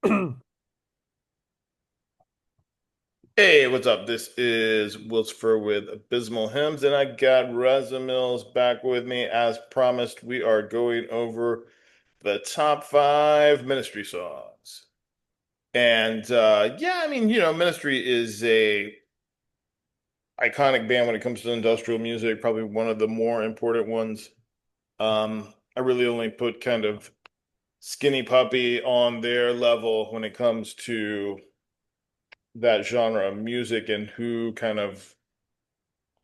Hey, what's up? This is Wilsfer with Abysmal Hymns, and I got Reza Mills back with me. As promised, we are going over the top five Ministry songs. And yeah, I mean, Ministry is a iconic band when it comes to industrial music, probably one of the more important ones. I really only put kind of Skinny Puppy on their level when it comes to that genre of music and who kind of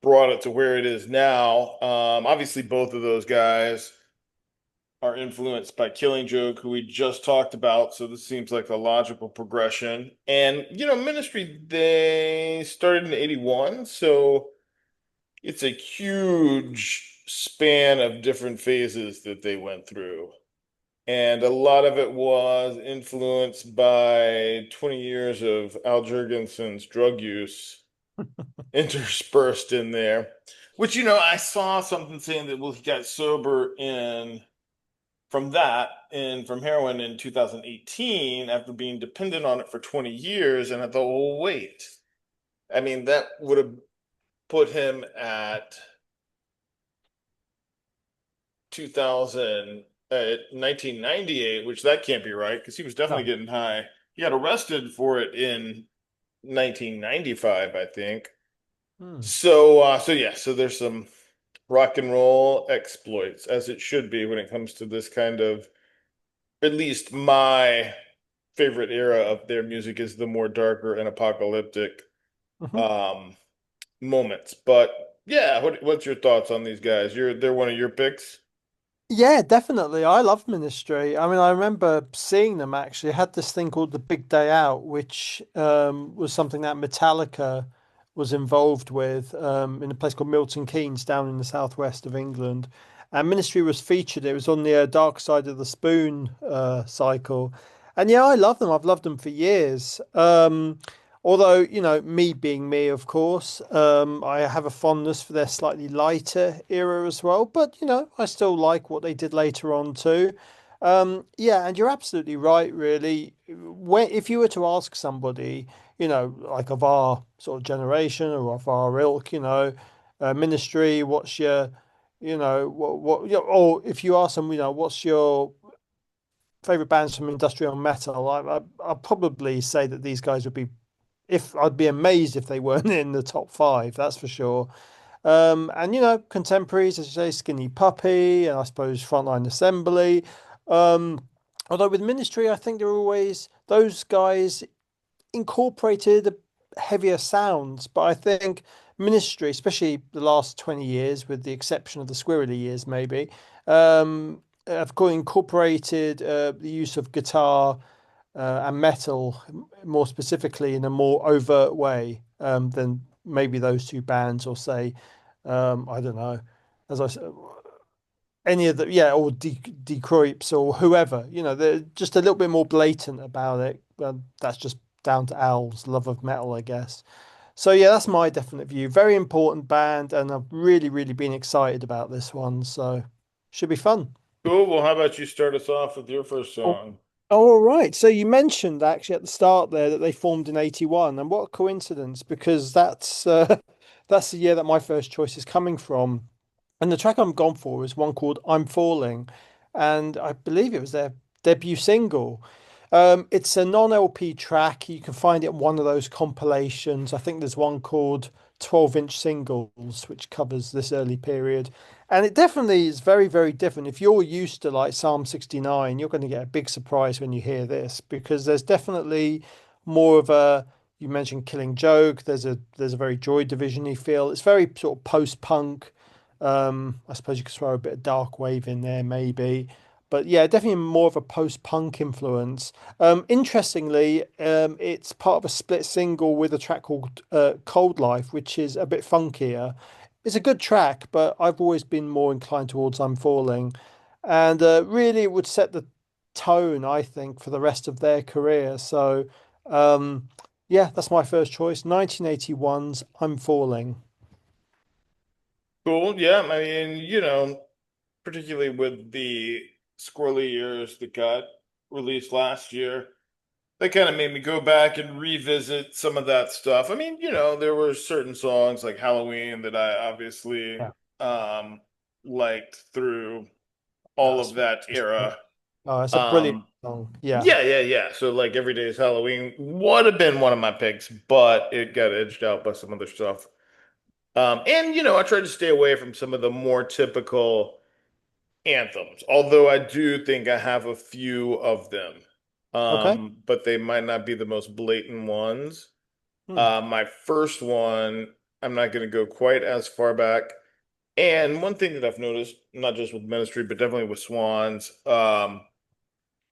brought it to where it is now. Obviously, both of those guys are influenced by Killing Joke, who we just talked about. So this seems like a logical progression. And, Ministry, they started in 81. So it's a huge span of different phases that they went through. And a lot of it was influenced by 20 years of Al Jurgensen's drug use interspersed in there. Which, I saw something saying that, well, he got sober in from that and from heroin in 2018 after being dependent on it for 20 years. And I thought, well, wait. I mean, that would have put him at 2000, 1998, which that can't be right because he was definitely No. getting high. He got arrested for it in 1995, I think. Hmm. So yeah, so there's some rock and roll exploits, as it should be when it comes to this kind of, at least my favorite era of their music is the more darker and apocalyptic Mhm. um moments. But yeah, what's your thoughts on these guys? They're one of your picks? Yeah, definitely. I love Ministry. I mean, I remember seeing them actually. I had this thing called The Big Day Out, which was something that Metallica was involved with in a place called Milton Keynes down in the southwest of England. And Ministry was featured. It was on the Dark Side of the Spoon cycle. And yeah, I love them. I've loved them for years. Although, me being me, of course, I have a fondness for their slightly lighter era as well. But, I still like what they did later on too. Yeah, and you're absolutely right, really. If you were to ask somebody, like of our sort of generation or of our ilk, ministry, what's your, or if you ask them, what's your favorite bands from industrial metal, I'd probably say that these guys would be, if I'd be amazed if they weren't in the top five, that's for sure. And contemporaries, as you say, Skinny Puppy, and I suppose Frontline Assembly. Um, Although with Ministry, I think they're always those guys incorporated heavier sounds, but I think Ministry, especially the last 20 years, with the exception of the squirrely years, maybe, have incorporated the use of guitar and metal more specifically in a more overt way than maybe those two bands, or say, I don't know, as I said, any of the, yeah, or De Croips or whoever, they're just a little bit more blatant about it. That's just down to Al's love of metal, I guess. So yeah, that's my definite view. Very important band, and I've really, really been excited about this one. So should be fun. Cool. Well, how about you start us off with your first Oh, song? all right. So you mentioned actually at the start there that they formed in 81, and what a coincidence because that's the year that my first choice is coming from. And the track I'm gone for is one called I'm Falling, and I believe it was their debut single. It's a non-LP track. You can find it on one of those compilations. I think there's one called 12-inch singles, which covers this early period. And it definitely is very, very different. If you're used to like Psalm 69, you're going to get a big surprise when you hear this because there's definitely more of a, you mentioned Killing Joke. There's a very Joy Division-y feel. It's very sort of post-punk. I suppose you could throw a bit of dark wave in there, maybe. But yeah, definitely more of a post-punk influence. Interestingly, it's part of a split single with a track called Cold Life, which is a bit funkier. It's a good track, but I've always been more inclined towards I'm Falling. And really, it would set the tone, I think, for the rest of their career. So, um, yeah, that's my first choice. 1981's I'm Falling. Cool. Yeah, I mean, particularly with the squirrely years that got released last year. that kind of made me go back and revisit some of that stuff. I mean, there were certain songs like Halloween that I obviously Yeah. um liked through all of That's that era. oh, it's a brilliant Um song. Yeah. yeah, yeah, yeah. So like Every Day is Halloween would have been one of my picks, but it got edged out by some other stuff. And I tried to stay away from some of the more typical anthems, although I do think I have a few of them. Okay. But they might not be the most blatant ones. Hmm. My first one, I'm not going to go quite as far back. And one thing that I've noticed, not just with Ministry, but definitely with Swans,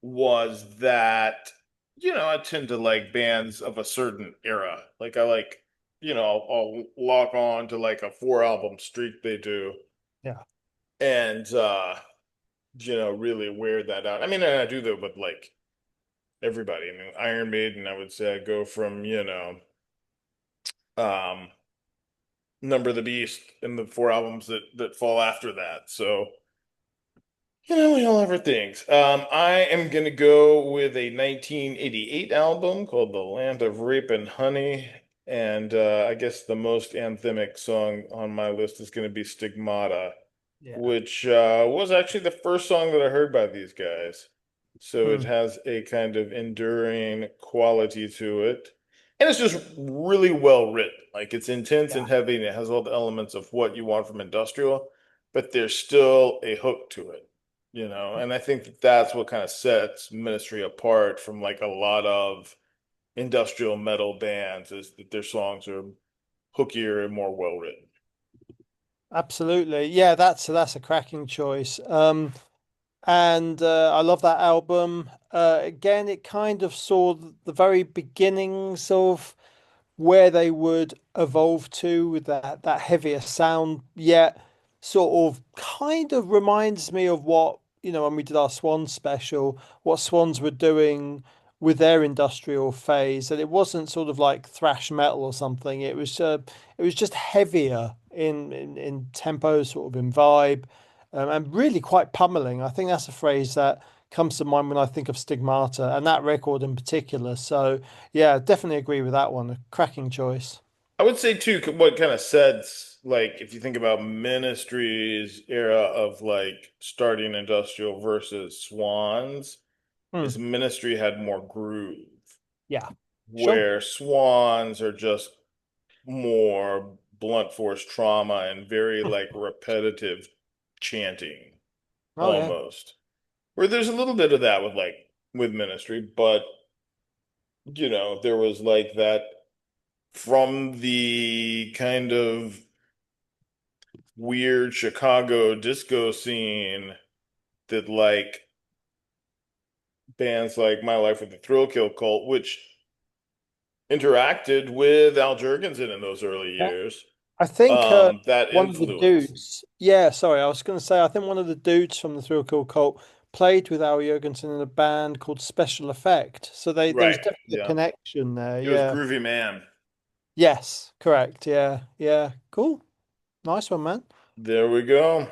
was that, I tend to like bands of a certain era. Like I like, I'll lock on to like a 4 album streak they do Yeah. and really wear that out. I mean, and I do that with like everybody. I mean, Iron Maiden, I would say I go from, um, Number of the Beast and the 4 albums that fall after that. So, we all have our things. I am gonna go with a 1988 album called "The Land of Rape and Honey," and I guess the most anthemic song on my list is gonna be "Stigmata," Yeah. which was actually the first song that I heard by these guys. So it Hmm. has a kind of enduring quality to it. And it's just really well written. Like it's intense and Yeah. heavy and it has all the elements of what you want from industrial, but there's still a hook to it. And I think that that's what kind of sets Ministry apart from like a lot of industrial metal bands is that their songs are hookier and more well written. Absolutely. Yeah, that's a cracking choice. And I love that album. Again, it kind of saw the very beginnings of where they would evolve to with that heavier sound, yet sort of kind of reminds me of what, when we did our Swans special, what Swans were doing with their industrial phase. And it wasn't sort of like thrash metal or something. It was just heavier in tempo, sort of in vibe, and really quite pummeling. I think that's a phrase that comes to mind when I think of Stigmata and that record in particular. So yeah, definitely agree with that one. A cracking choice. I would say too, what kind of sets, like, if you think about Ministry's era of like starting industrial versus Swans, Hmm. is Ministry had more groove, Yeah, sure. where Swans are just more blunt force trauma and very like repetitive chanting Oh yeah. almost. Where there's a little bit of that with Ministry, but there was like that from the kind of weird Chicago disco scene that like bands like My Life with the Thrill Kill Cult, which interacted with Al Jurgensen in those early Yeah. years, I think that one of the influence. dudes, yeah, sorry, I was going to say, I think one of the dudes from the Thrill Kill Cult played with Al Jurgensen in a band called Special Effect. So there was Right. definitely a Yeah. connection there. It was Yeah. Groovy Man. Yes, correct. Yeah. Yeah. Cool. Nice one, man. There we go.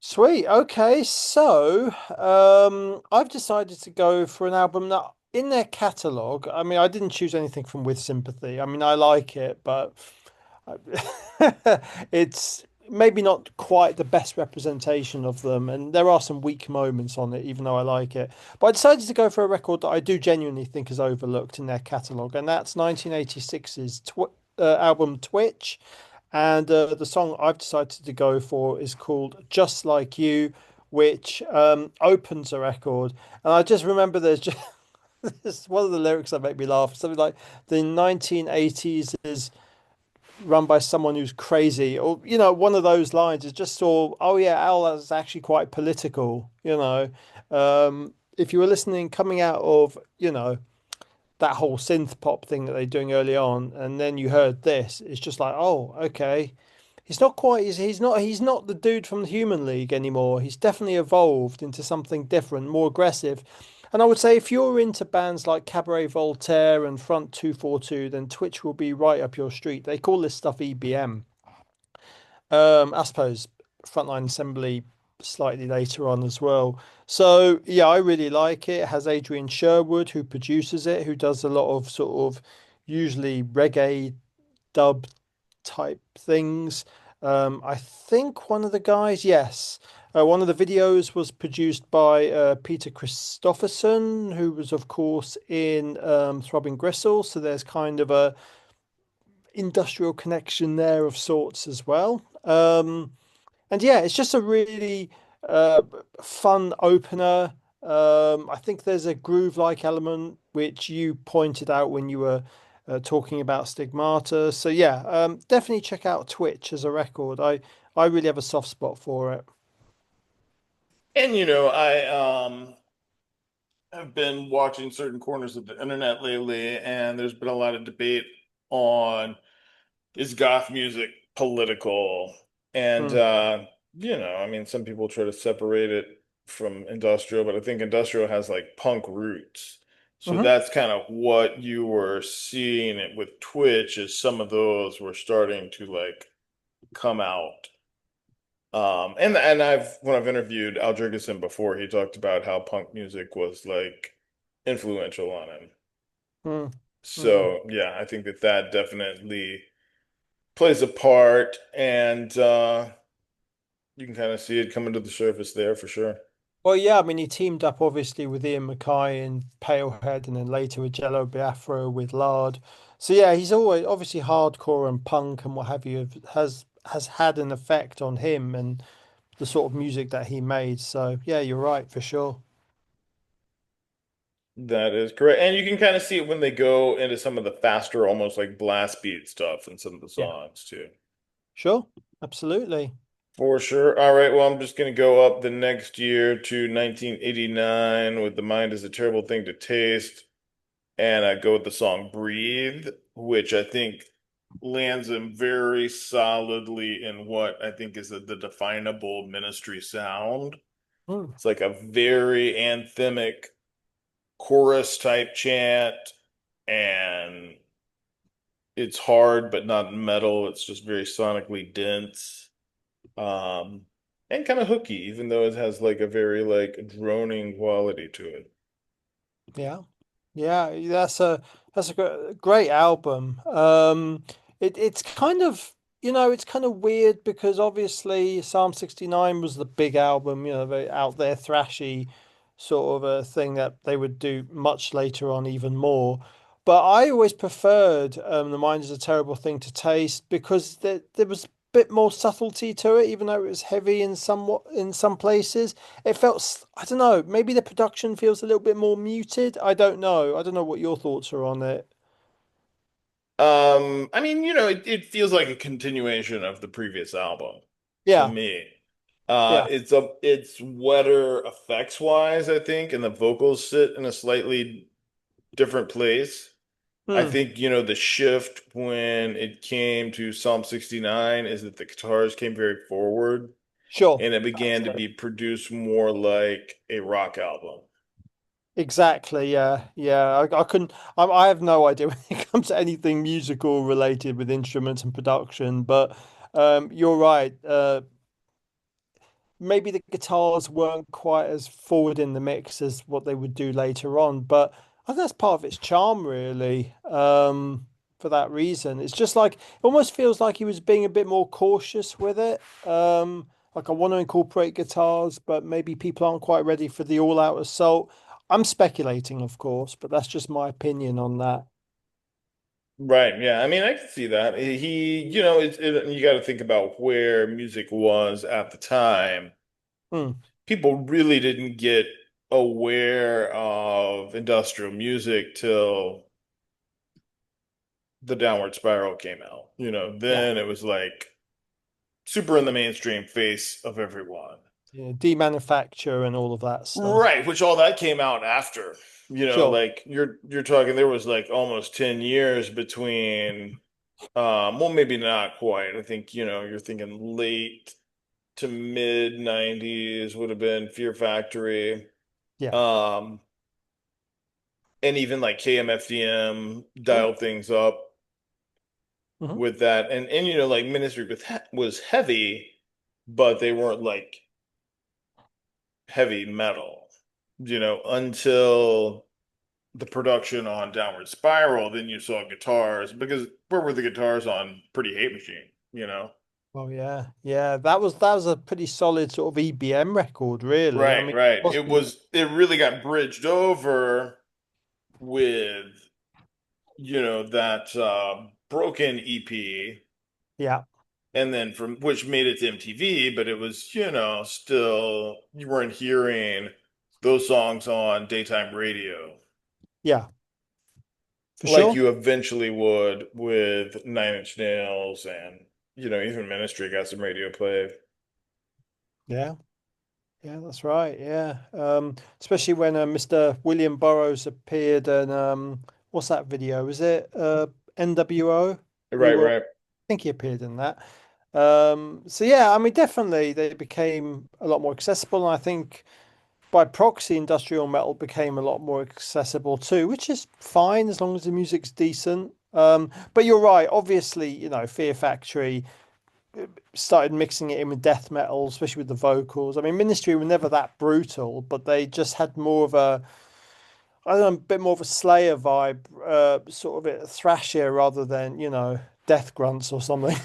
Sweet. Okay, so I've decided to go for an album that in their catalog. I mean, I didn't choose anything from With Sympathy. I mean, I like it, but it's maybe not quite the best representation of them, and there are some weak moments on it, even though I like it. But I decided to go for a record that I do genuinely think is overlooked in their catalog, and that's 1986's album Twitch. And the song I've decided to go for is called Just Like You, which opens a record. And I just remember there's just this one of the lyrics that make me laugh. Something like the 1980s is run by someone who's crazy, or one of those lines is just so, oh yeah, Al, that's actually quite political. If you were listening coming out of, that whole synth pop thing that they're doing early on, and then you heard this, it's just like, oh, okay. He's not quite, he's not the dude from the Human League anymore. He's definitely evolved into something different, more aggressive. And I would say if you're into bands like Cabaret Voltaire and Front 242, then Twitch will be right up your street. They call this stuff EBM. I suppose Frontline Assembly. slightly later on as well. So yeah, I really like it. It has Adrian Sherwood who produces it, who does a lot of sort of usually reggae dub type things. I think one of the guys, yes, one of the videos was produced by Peter Christopherson, who was, of course, in Throbbing Gristle. So there's kind of a industrial connection there of sorts as well. And yeah, it's just a really uh, fun opener. I think there's a groove-like element which you pointed out when you were talking about Stigmata. So yeah, definitely check out Twitch as a record. I really have a soft spot for it. And I have been watching certain corners of the internet lately, and there's been a lot of debate on is goth music political? And Mm. I mean, some people try to separate it from industrial, but I think industrial has like punk roots. So Hmm. that's kind of what you were seeing it with Twitch is some of those were starting to like come out. And when I've interviewed Al Jurgensen before, he talked about how punk music was like influential on him. Mm. Mm. So yeah, I think that that definitely plays a part, and you can kind of see it coming to the surface there for sure. Well, yeah, I mean, he teamed up obviously with Ian MacKaye in Palehead, and then later with Jello Biafra with Lard. So yeah, he's always obviously hardcore and punk and what have you has had an effect on him and the sort of music that he made. So yeah, you're right for sure. That is correct. And you can kind of see it when they go into some of the faster, almost like blast beat stuff in some of the Yeah, songs too. sure, absolutely. For sure. All right, well, I'm just going to go up the next year to 1989 with The Mind is a Terrible Thing to Taste. And I go with the song Breathe, which I think lands him very solidly in what I think is the definable Ministry sound. Mm, It's like a very anthemic chorus type chant, and it's hard but not metal. It's just very sonically dense. Um, and kind of hooky, even though it has like a very like droning quality to it. yeah. Yeah, that's a great album. It's kind of it's kind of weird because obviously Psalm 69 was the big album, very out there thrashy sort of a thing that they would do much later on, even more. But I always preferred The Mind is a Terrible Thing to Taste because there was a bit more subtlety to it, even though it was heavy in some places. It felt, I don't know, maybe the production feels a little bit more muted. I don't know. I don't know what your thoughts are on it. I mean, it feels like a continuation of the previous album to Yeah, me. yeah. It's wetter effects wise, I think, and the vocals sit in a slightly different place. I Hmm. think, the shift when it came to Psalm 69 is that the guitars came very forward Sure. and it began to be produced more like a rock album. Exactly. Yeah. Yeah. I couldn't, I have no idea when it comes to anything musical related with instruments and production, but you're right. Maybe the guitars weren't quite as forward in the mix as what they would do later on, but I think that's part of its charm, really. For that reason, it's just like it almost feels like he was being a bit more cautious with it. Like I want to incorporate guitars, but maybe people aren't quite ready for the all-out assault. I'm speculating, of course, but that's just my opinion on that. Right. Yeah. I mean, I can see that. You got to think about where music was at the time. Hmm. People really didn't get aware of industrial music till the Downward Spiral came out. Yeah. Then it was like super in the mainstream face of everyone. Yeah. Demanufacture and all of that stuff. Right, which all that came out after. Sure. Like you're talking there was like almost 10 years between well maybe not quite. I think, you're thinking late to mid 90s would have been Fear Factory. Yeah. Um and even like KMFDM Sure. dialed things up Hmm. with that. And like Ministry was heavy, but they weren't like heavy metal, until the production on Downward Spiral. Then you saw guitars, because where were the guitars on Pretty Hate Machine, Oh yeah, yeah. That was a pretty solid sort of EBM record, really. I Right, mean, it right. wasn't. It really got bridged over with, that Broken EP, Yeah, and then from which made it to MTV, but it was, still you weren't hearing those songs on daytime radio yeah, for like sure. you eventually would with Nine Inch Nails and, even Ministry got some radio play. Yeah, yeah, that's right. Yeah, especially when Mr. William Burroughs appeared, and what's that video? Was it NWO? He Right, will. right. I think he appeared in that. So yeah, I mean, definitely they became a lot more accessible, and I think by proxy, industrial metal became a lot more accessible too, which is fine as long as the music's decent. But you're right. Obviously, Fear Factory started mixing it in with death metal, especially with the vocals. I mean, Ministry were never that brutal, but they just had more of a, I don't know, a bit more of a Slayer vibe, sort of it thrashier rather than, death grunts or something.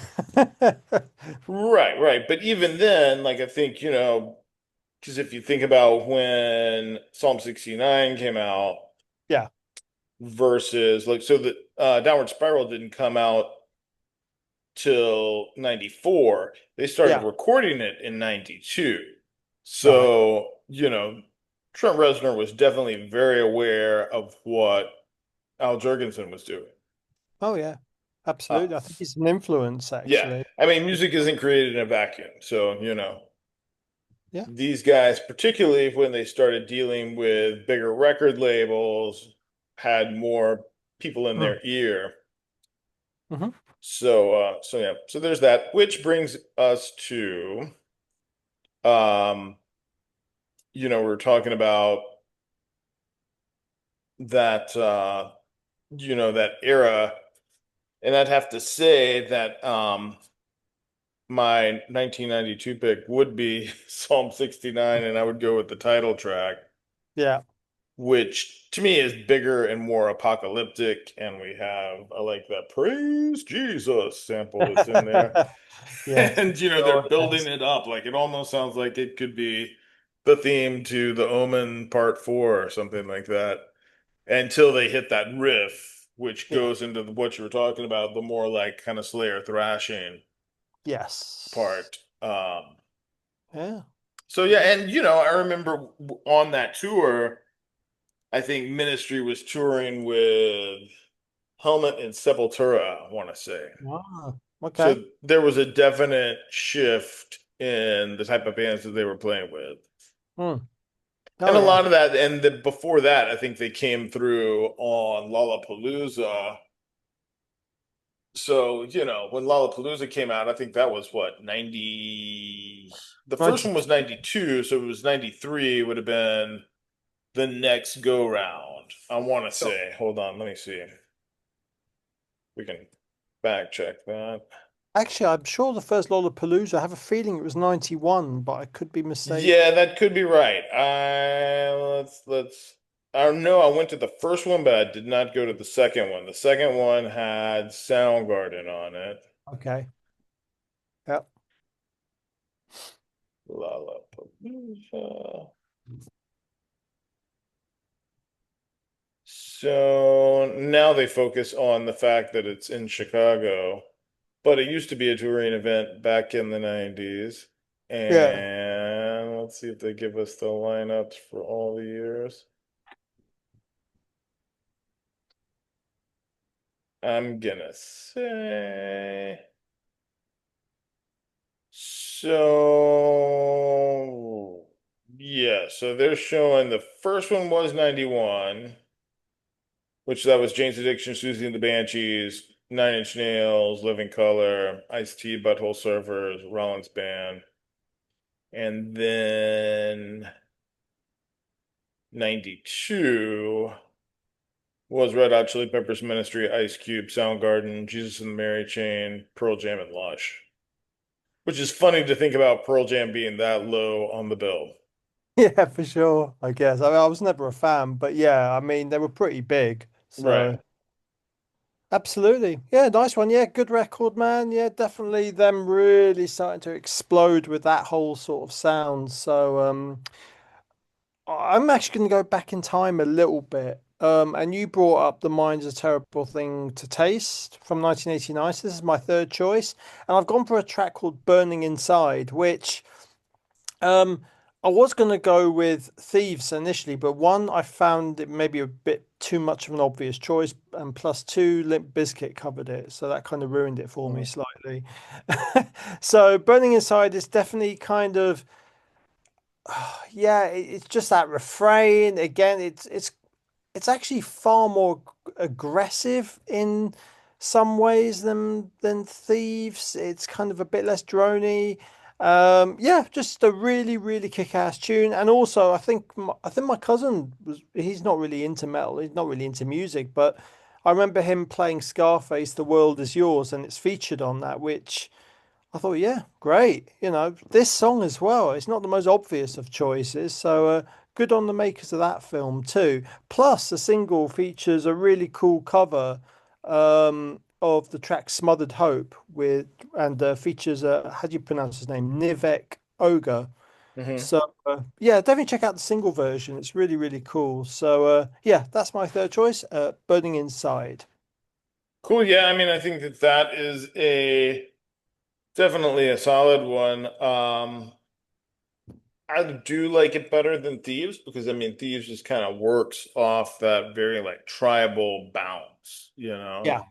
Right, right. But even then, like I think, because if you think about when Psalm 69 came out Yeah, versus like so the Downward Spiral didn't come out till 94. They started yeah, recording it in 92. right. So, Trent Reznor was definitely very aware of what Al Jurgensen was doing. Oh yeah, Uh, absolutely. I think it's an influence yeah. actually. I mean, music isn't created in a vacuum. So, Yeah. these guys, particularly when they started dealing with bigger record labels, had more people in Mm. their ear. Hmm. So yeah, so there's that, which brings us to, um, we're talking about that, that era, and I'd have to say that, my 1992 pick would be Psalm 69, and I would go with the title track, Yeah. which to me is bigger and more apocalyptic. And I like that praise Jesus sample that's in there. Yes, And, sure they're building has. it up. Like it almost sounds like it could be the theme to The Omen Part 4 or something like that until they hit that riff, which Yeah. goes into what you were talking about, the more like kind of Slayer thrashing Yes. part. Yeah. So yeah, Yeah. and I remember on that tour, I think Ministry was touring with Helmet and Sepultura, I want to say. Wow. Okay. So there was a definite shift in the type of bands that they were playing with. Hmm. Oh And a yeah. lot of that, and before that, I think they came through on Lollapalooza. So, when Lollapalooza came out, I think that was what, 90. The first one was 92. 92, so it was 93 would have been the next go round. I want to Sure. say, hold on, let me see. We can fact check that. Actually, I'm sure the first Lollapalooza, I have a feeling it was 91, but I could be Yeah, mistaken. that could be right. Let's I know I went to the first one, but I did not go to the second one. The second one had Soundgarden on it. Okay. Yeah. Lollapalooza. So now they focus on the fact that it's in Chicago, but it used to be a touring event back in the 90s. Yeah. And let's see if they give us the lineups for all the years. I'm gonna say so. Yeah, so they're showing the first one was 91, which that was Jane's Addiction, Susie and the Banshees, Nine Inch Nails, Living Color, Ice-T, Butthole Surfers, Rollins Band. And then 92 was Red Hot Chili Peppers, Ministry, Ice Cube, Soundgarden, Jesus and the Mary Chain, Pearl Jam, and Lush. Which is funny to think about Pearl Jam being that low on the bill. Yeah, for sure, I guess. I mean, I was never a fan, but yeah, I mean, they were pretty big. Right. So, absolutely. Yeah, nice one. Yeah, good record, man. Yeah, definitely them really starting to explode with that whole sort of sound. So, I'm actually going to go back in time a little bit. And you brought up The Mind's a Terrible Thing to Taste from 1989. So this is my third choice. And I've gone for a track called Burning Inside, which um, I was going to go with Thieves initially, but one, I found it maybe a bit too much of an obvious choice. And plus two, Limp Bizkit covered it. So that kind of ruined it for me Mhm. slightly. So Burning Inside is definitely kind of, yeah, it's just that refrain. Again, it's actually far more aggressive in some ways than Thieves. It's kind of a bit less drony. Yeah, just a really, really kick-ass tune. And also, I think my cousin he's not really into metal. He's not really into music, but I remember him playing Scarface, The World Is Yours, and it's featured on that, which I thought, yeah, great. You know, this song as well. It's not the most obvious of choices, so good on the makers of that film too. Plus, the single features a really cool cover of the track "Smothered Hope" with and features how do you pronounce his name? Nivek Ogre. Hmm. So yeah, definitely check out the single version. It's really really cool. So yeah, that's my third choice. Burning Inside. Cool. Yeah, I mean, I think that that is a definitely a solid one. I do like it better than Thieves because I mean Thieves just kind of works off that very like tribal bounce, you know? Yeah.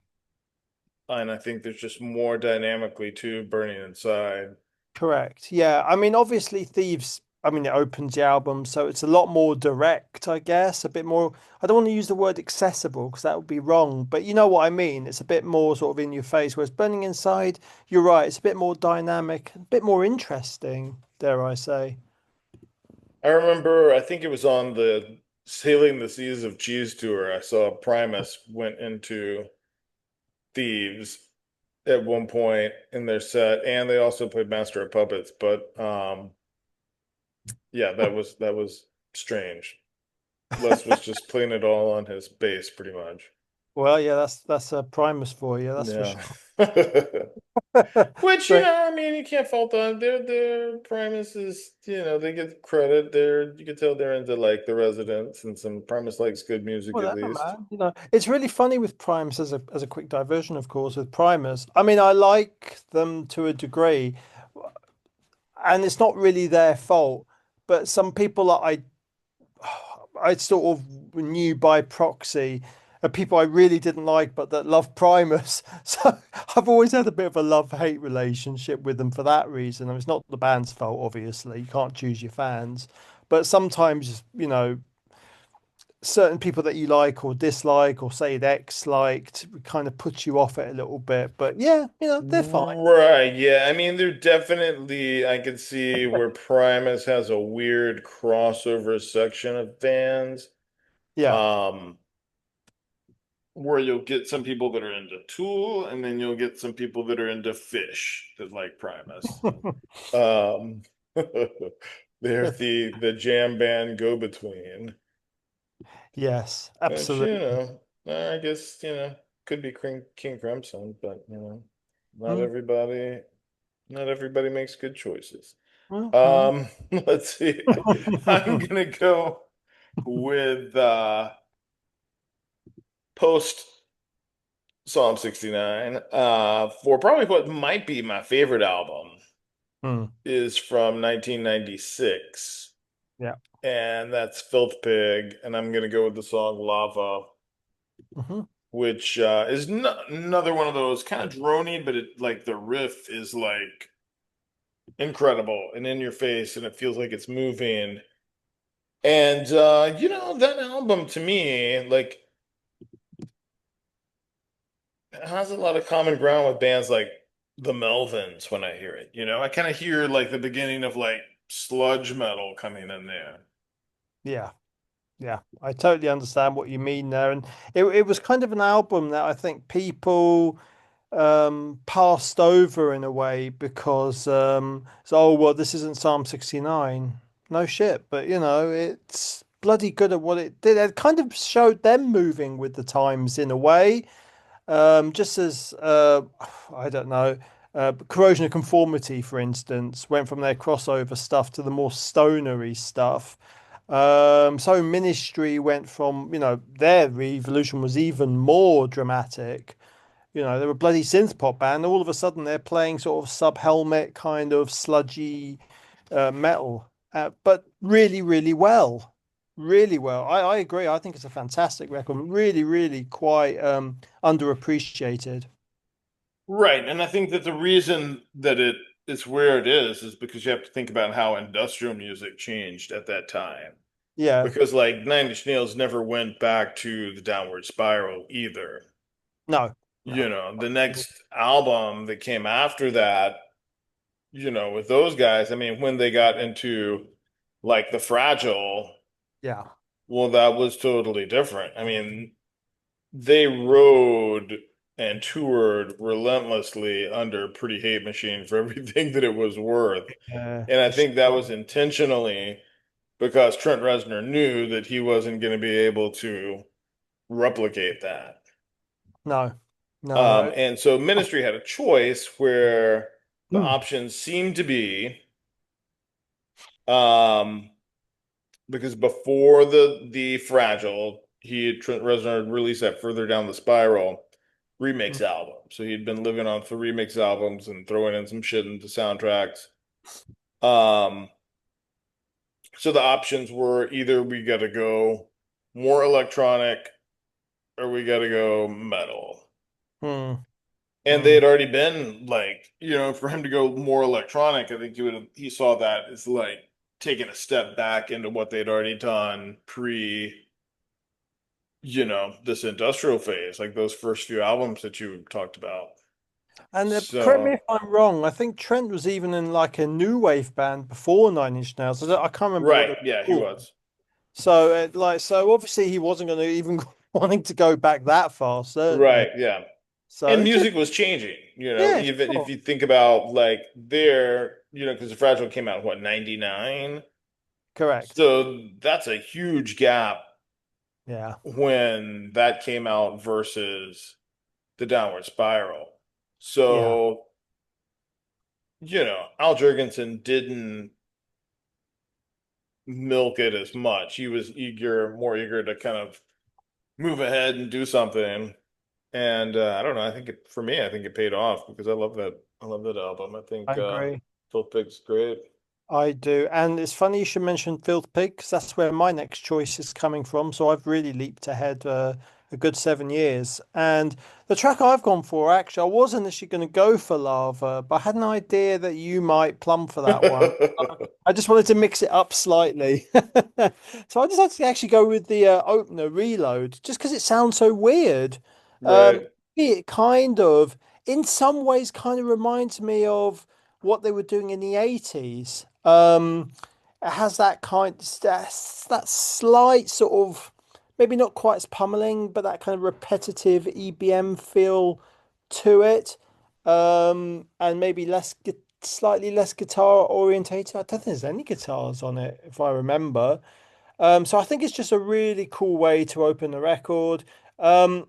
And I think there's just more dynamically to Burning Inside. Correct. Yeah. I mean, obviously, Thieves, I mean, it opens the album, so it's a lot more direct, I guess. A bit more, I don't want to use the word accessible because that would be wrong, but you know what I mean. It's a bit more sort of in your face, whereas Burning Inside, you're right, it's a bit more dynamic, a bit more interesting, dare I say. I remember, I think it was on the Sailing the Seas of Cheese tour. I saw Primus went into Thieves at one point in their set, and they also played Master of Puppets. But yeah, that was strange. Les was just playing it all on his bass, pretty much. Well, yeah, that's a Primus for you, that's for Yeah. sure. Which, Great. I mean, you can't fault them. Their Primus is, they get credit. You can tell they're into like the Residents and some Primus likes good music at Whatever, least. man. You know, it's really funny with Primus as a quick diversion, of course, with Primus. I mean, I like them to a degree, and it's not really their fault. But some people that I sort of knew by proxy are people I really didn't like, but that love Primus. So I've always had a bit of a love-hate relationship with them for that reason. And it's not the band's fault, obviously. You can't choose your fans, but sometimes, you know, certain people that you like or dislike or say X liked kind of puts you off it a little bit. But yeah, you know, they're fine. Right, yeah. I mean, they're definitely, I can see where Primus has a weird crossover section of fans. Yeah. Um, where you'll get some people that are into Tool, and then you'll get some people that are into Fish that like Primus. Um, they're the jam band go-between, Yes, which, absolutely. I guess, could be King Crimson, but not Mm, everybody, not everybody makes good choices. well, no. Let's see. I'm gonna go with post Psalm 69. For probably what might be my favorite album Mm, is from 1996. yeah. And that's Filth Pig, and I'm gonna go with the song Lava, Hmm. which is another one of those kind of drony, but it like the riff is like incredible and in your face, and it feels like it's moving. And that album to me, like, has a lot of common ground with bands like the Melvins when I hear it. I kind of hear like the beginning of like sludge metal coming in there. Yeah. Yeah, I totally understand what you mean there. And it was kind of an album that I think people passed over in a way because oh well, this isn't Psalm 69. no shit. But it's bloody good at what it did. It kind of showed them moving with the times in a way. Just as I don't know, Corrosion of Conformity, for instance, went from their crossover stuff to the more stonery stuff. So Ministry went from, their evolution was even more dramatic. They were a bloody synth pop band. All of a sudden, they're playing sort of sub-helmet kind of sludgy metal, but really, really well. Really well. I agree. I think it's a fantastic record. Really, really quite underappreciated. Right. And I think that the reason that it's where it is because you have to think about how industrial music changed at that time. Yeah. Because like Nine Inch Nails never went back to the downward spiral either. No. You No. know, the next album that came after that, with those guys, I mean, when they got into like the Fragile, Yeah. well, that was totally different. I mean, they rode and toured relentlessly under Pretty Hate Machine for everything that it was worth. And I For think that was sure. intentionally because Trent Reznor knew that he wasn't going to be able to replicate that. No. No, no. And so Ministry had a choice where the Hmm. options seemed to be um, because before the Fragile, Trent Reznor had released that Further Down the Spiral remix Hmm. album. So he'd been living on for remix albums and throwing in some shit into soundtracks. Um, so the options were either we got to go more electronic or we got to go metal. Hmm. And they Hmm. had already been like, for him to go more electronic, I think he saw that as like taking a step back into what they'd already done pre, this industrial phase, like those first few albums that you talked about. And correct me So, if I'm wrong. I think Trent was even in like a new wave band before Nine Inch Nails. I can't remember what right, they were yeah, he called. was. So so obviously he wasn't going to even wanting to go back that far, certainly. Right, yeah. So And it just music was changing, yeah, even if sure, you think about like because the Fragile came out, what, 99? correct. So that's a huge gap Yeah, when that came out versus the downward spiral. yeah, So, Al Jurgensen didn't milk it as much. He was more eager to kind of move ahead and do something. And I don't know. For me, I think it paid off because I love that. I love that album. I I think agree. Phil Pig's great. I do. And it's funny you should mention Filth Pig because that's where my next choice is coming from. So I've really leaped ahead a good 7 years. And the track I've gone for, actually, I was initially going to go for Lava, but I had an idea that you might plumb for that one. I just wanted to mix it up slightly. So I decided to actually go with the opener Reload just because it sounds so weird. Right. It kind of, in some ways, kind of reminds me of what they were doing in the 80s. It has that slight sort of maybe not quite as pummeling, but that kind of repetitive EBM feel to it. And maybe slightly less guitar orientated. I don't think there's any guitars on it, if I remember. So I think it's just a really cool way to open the record. Um,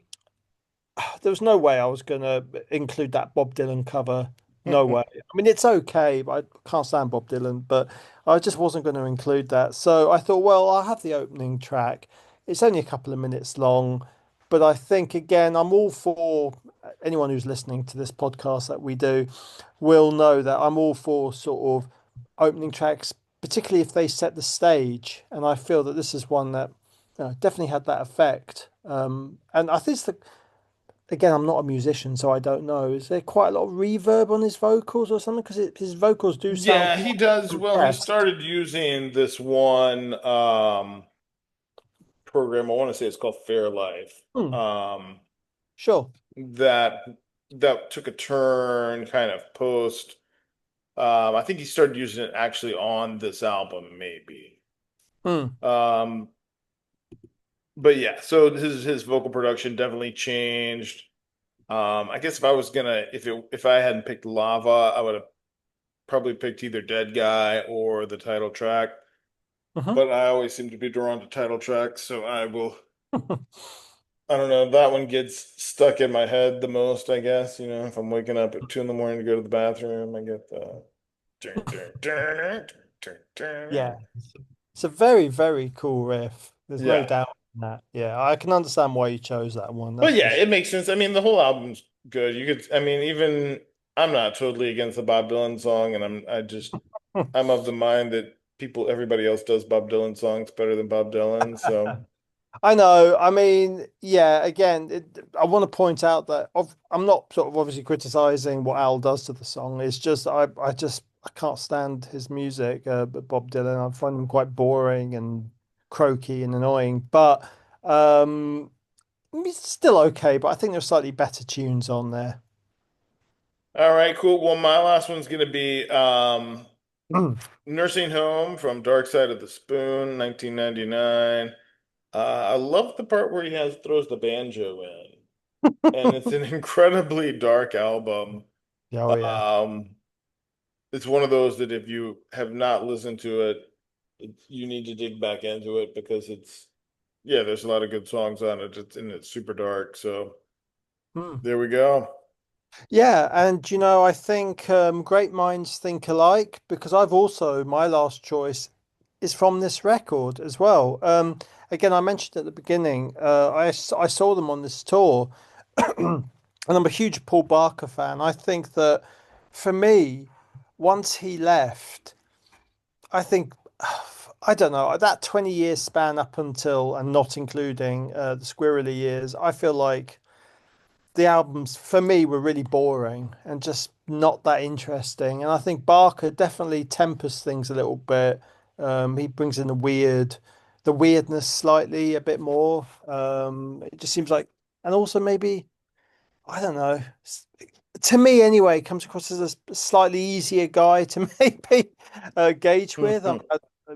there was no way I was gonna include that Bob Dylan cover. No way. I mean, it's okay, but I can't stand Bob Dylan, but I just wasn't going to include that. So I thought, well, I'll have the opening track. It's only a couple of minutes long, but I think again, I'm all for anyone who's listening to this podcast that we do will know that I'm all for sort of opening tracks, particularly if they set the stage. And I feel that this is one that definitely had that effect. And I think it's the again, I'm not a musician, so I don't know. Is there quite a lot of reverb on his vocals or something? Because his vocals do sound Yeah, quite he does. Well, he compressed. started using this one program. I want to say it's called Fairlife. Hmm, Um, sure. that that took a turn kind of post. I think he started using it actually on this album, maybe. Hmm, Um, but yeah, so his vocal production definitely changed. I guess if I was gonna, if I hadn't picked Lava, I would have probably picked either Dead Guy or the title track. Hmm. but I always seem to be drawn to title tracks, so I don't know, that one gets stuck in my head the most, I guess. If I'm waking up at 2 in the morning to go to the bathroom, I get the dun, dun, dun, dun, dun, Yeah, dun. it's a very, very cool riff. There's no Yeah. doubt in that. Yeah, I can understand why you chose that one. But That's for yeah, sure. it makes sense. I mean, the whole album's good. I mean, even I'm not totally against the Bob Dylan song, and I'm of the mind that everybody else does Bob Dylan songs better than Bob Dylan. So, I know. I mean, yeah, again, I want to point out that I'm not sort of obviously criticizing what Al does to the song. It's just I can't stand his music, but Bob Dylan. I find him quite boring and croaky and annoying. But um, it's still okay. But I think there's slightly better tunes on there. all right, cool. Well, my last one's gonna be Mm. Nursing Home from Dark Side of the Spoon, 1999. I love the part where throws the banjo in, and it's an incredibly dark album. Oh yeah. Um, it's one of those that if you have not listened to you need to dig back into it because yeah, there's a lot of good songs on it. It's super dark. So Hmm. there we go. Yeah, and I think great minds think alike because I've also my last choice is from this record as well. Again, I mentioned at the beginning, I saw them on this tour, and I'm a huge Paul Barker fan. I think that for me, once he left, I think I don't know that 20-year span up until and not including the squirrely years, I feel like the albums for me were really boring and just not that interesting. And I think Barker definitely tempers things a little bit. He brings in the weirdness slightly a bit more. It just seems like, and also maybe I don't know. To me, anyway, comes across as a slightly easier guy to maybe gauge with.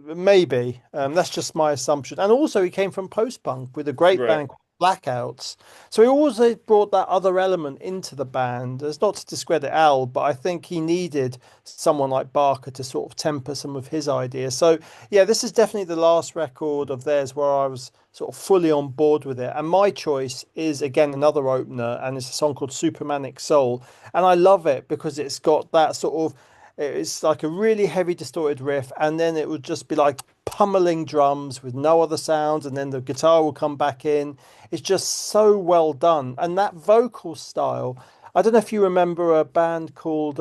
Maybe that's just my assumption. And also, he came from post-punk with a great Right. band called Blackouts, so he also brought that other element into the band. It's not to discredit Al, but I think he needed someone like Barker to sort of temper some of his ideas. So yeah, this is definitely the last record of theirs where I was sort of fully on board with it. And my choice is again another opener, and it's a song called Supermanic Soul. And I love it because it's got that sort of it's like a really heavy distorted riff, and then it would just be like pummeling drums with no other sounds, and then the guitar will come back in. It's just so well done. And that vocal style, I don't know if you remember a band called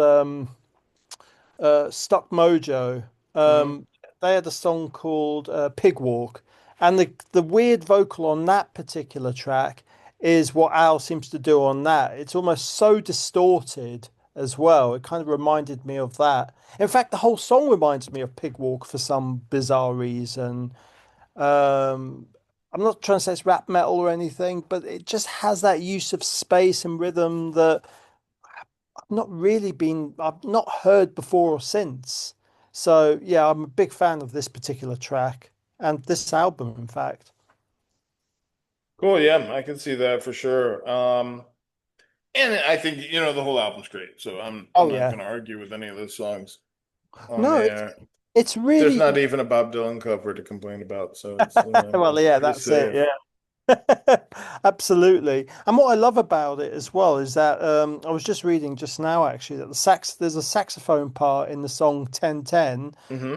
Stuck Mojo. Hmm. They had a song called Pig Walk, and the weird vocal on that particular track is what Al seems to do on that. It's almost so distorted as well. It kind of reminded me of that. In fact, the whole song reminds me of Pig Walk for some bizarre reason. Um, I'm not trying to say it's rap metal or anything, but it just has that use of space and rhythm that I've not heard before or since. So yeah, I'm a big fan of this particular track and this album, in fact. Cool. Yeah, I can see that for sure. And I think, the whole album's great. So I'm Oh not yeah. going to argue with any of those songs on No, there. it's There's really not even a Bob Dylan cover to complain about, so well, it's yeah, pretty that's it. safe. Yeah. Absolutely. And what I love about it as well is that I was just reading just now actually that there's a saxophone part in the song 1010 Hmm.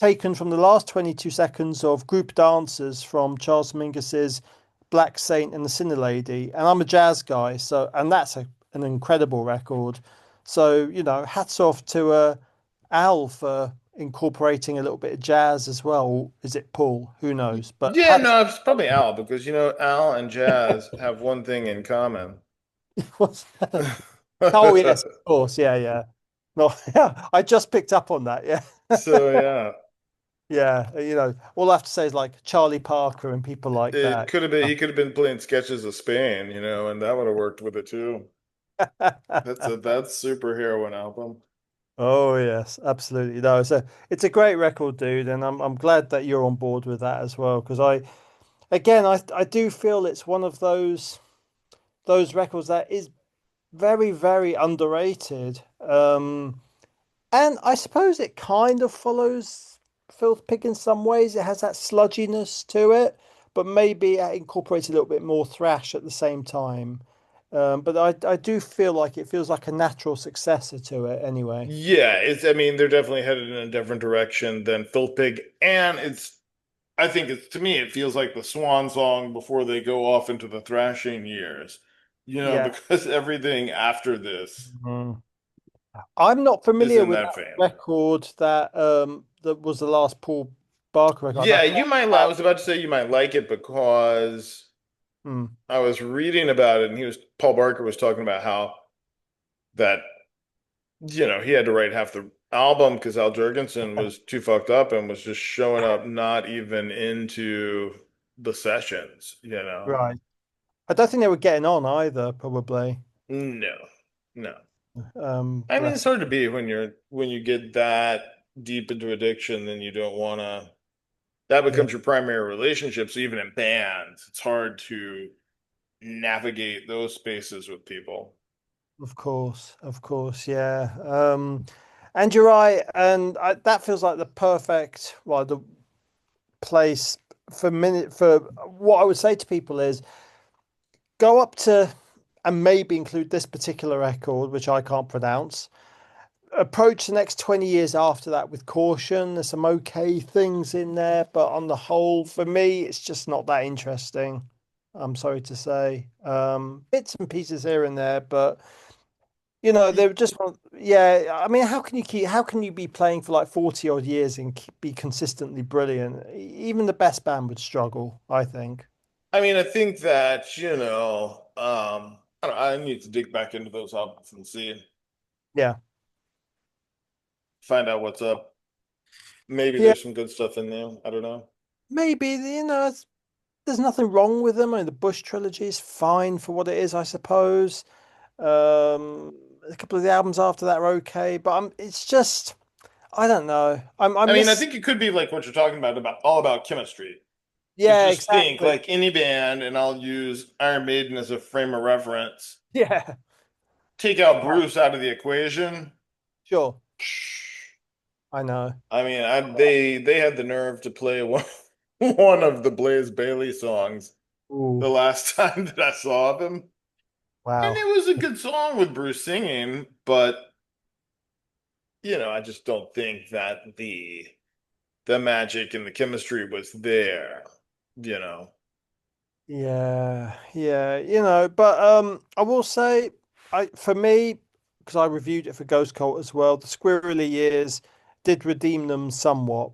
taken from the last 22 seconds of Group Dancers from Charles Mingus's Black Saint and the Sinner Lady. And I'm a jazz guy, so and that's an incredible record. So, hats off to Al for incorporating a little bit of jazz as well. Is it Paul? Who knows? But Yeah, hats no, it's probably Al because Al and Jazz have one thing in common. what's that? Oh yes, of course. Yeah, yeah. No, yeah, I just picked up on that. Yeah. So yeah, Yeah, all I have to say is like Charlie Parker and people like it that. could have been he could have been playing sketches of Spain, and that would have worked with it too. That's superhero album. Oh yes, absolutely. No, it's a great record, dude, and I'm glad that you're on board with that as well. Because I do feel it's one of those records that is very, very underrated. And I suppose it kind of follows. Filth Pig in some ways. It has that sludginess to it, but maybe it incorporates a little bit more thrash at the same time. But I do feel like it feels like a natural successor to it anyway. Yeah, I mean, they're definitely headed in a different direction than Filth Pig. And I think to me, it feels like the swan song before they go off into the thrashing years, Yeah. because everything after this Mhm. I'm not is familiar in with that that vein. record that was the last Paul Barker record. Yeah, I've not I had. was about to say you might like it because Hmm. I was reading about it and Paul Barker was talking about how that, he had to write half the album because Al Jurgensen was too fucked up and was just showing up not even into the sessions, you know? Right. I don't think they were getting on either, probably. No, no. I mean, it's Bless. hard to be when you get that deep into addiction, then you don't want to, that Yeah, becomes your primary relationship. So even in bands, it's hard to navigate those spaces with people. of course, yeah. And you're right, and that feels like the perfect, well, the place for what I would say to people is go up to and maybe include this particular record, which I can't pronounce. Approach the next 20 years after that with caution. There's some okay things in there, but on the whole, for me, it's just not that interesting. I'm sorry to say. Bits and pieces here and there, but they were just, yeah. I mean, how can you be playing for like 40 odd years and be consistently brilliant? Even the best band would struggle, I think. I mean, I think that, I don't know, I need to dig back into those albums and see, Yeah. find out what's up. Maybe Yeah, there's some good stuff in there. I don't know. maybe, there's nothing wrong with them. I mean, the Bush trilogy is fine for what it is, I suppose. A couple of the albums after that are okay, but it's just, I don't know. I I mean, I miss, think it could be like what you're talking about all about chemistry. To yeah, just think exactly. like any band, and I'll use Iron Maiden as a frame of reference. Yeah, Take out Bruce out of the equation. sure. I know. I mean, they had the nerve to play one of the Blaze Bailey songs the Ooh, last time that I saw them. And wow. it was a good song with Bruce singing, but I just don't think that the magic and the chemistry was there, you know. Yeah, yeah, but I will say, for me, because I reviewed it for Ghost Cult as well, the squirrely years did redeem them somewhat,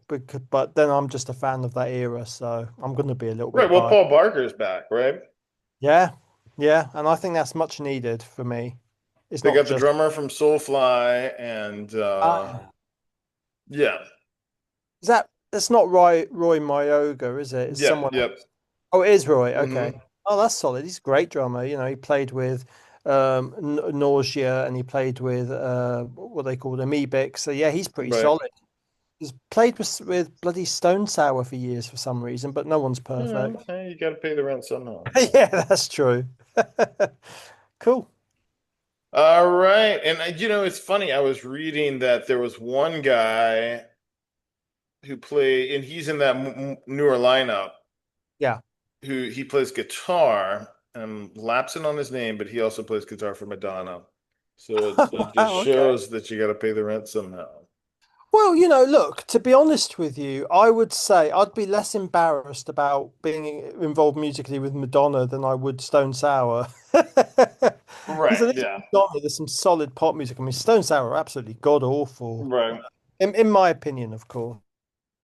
but then I'm just a fan of that era, so I'm going to be a little Right, bit well, biased. Paul Barker's back, right? Yeah, yeah, and I think that's much needed for me. It's They not got the just drummer from Soulfly and ah, yeah. that's not Roy Mayoga, is it? It's Yep, someone yep. else. Oh, it is Roy. Okay. Hmm. Oh, that's solid. He's a great drummer. He played with Nausea and he played with what they called Amoebic. So yeah, he's pretty Right. solid. He's played with bloody Stone Sour for years for some reason, but no one's Yeah, perfect. hey, you got to pay the rent somehow. Yeah, that's true. Cool. All right. And it's funny. I was reading that there was one guy who played, and he's in that newer lineup, Yeah. who he plays guitar. I'm lapsing on his name, but he also plays guitar for Madonna. So it just Okay. shows that you got to pay the rent somehow. Well, look, to be honest with you, I would say I'd be less embarrassed about being involved musically with Madonna than I would Stone Sour. Because Right. at least Yeah. Madonna, there's some solid pop music. I mean, Stone Sour are absolutely god awful, Right. in my opinion, of course.